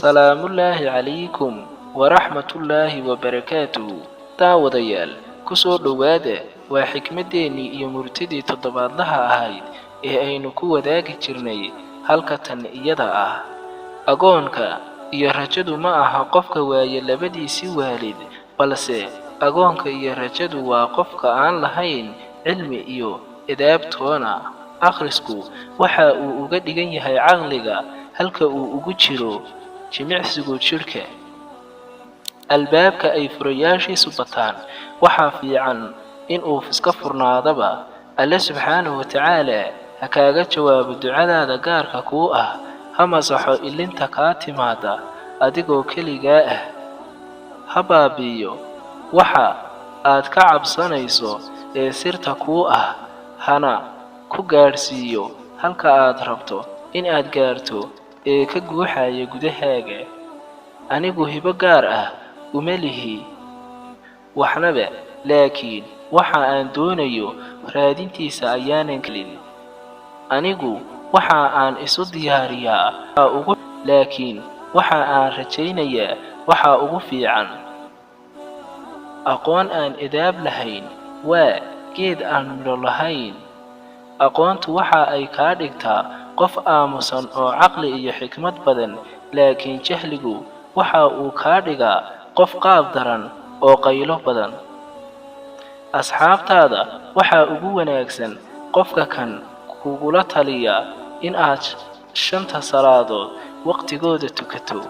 salaamu Allaahi calaykum waraxmatullaahi wabarakaatuh. daawadayaal ku soo dhowaada waa xikmadeennii iyo murtidii toddobaadlaha ahayd ee aynu ku wadaagi jirnay halka tan iyada ah. agoonka iyo rajadu ma aha qofka waaye labadiisii waalid, balse agoonka iyo rajadu waa qofka aan lahayn cilmi iyo edaabtoona. akhrisku waxa uu uga dhigan yahay caqliga halka uu ugu jiro jimicsigu jirka. albaabka ay furayaashiisu bataan waxaa fiican in uu iska furnaadaba. alle subxaanahu wa tacaala ha kaaga jawaabo ducadaada gaarka kuu ah, ha masaxo ilinta kaa timaada adigoo keligaa ah, ha baabi'iyo waxa aad ka cabsanayso ee sirta kuu ah, hana ku gaadhsiiyo halka aad rabto in aad gaarto ee ka guuxaya gudahaaga. anigu hibo gaar ah uma lihi waxnaba, laakiin waxa aan doonayo raadintiisa ayaanan kelin. anigu waxa aan isu diyaariyaa laakiin waxa aan rajaynayaa waxa ugu fiican. aqoon aan edaab lahayn waa geed aan midho lahayn. aqoontu waxa ay kaa dhigtaa qof aamusan oo caqli iyo xikmad badan, laakiin jahligu waxa uu kaa dhigaa qof qaab daran oo qaylo badan. asxaabtaada waxaa ugu wanaagsan qofka kan kugula taliya in aad 5 salaadood waqtigooda tukato.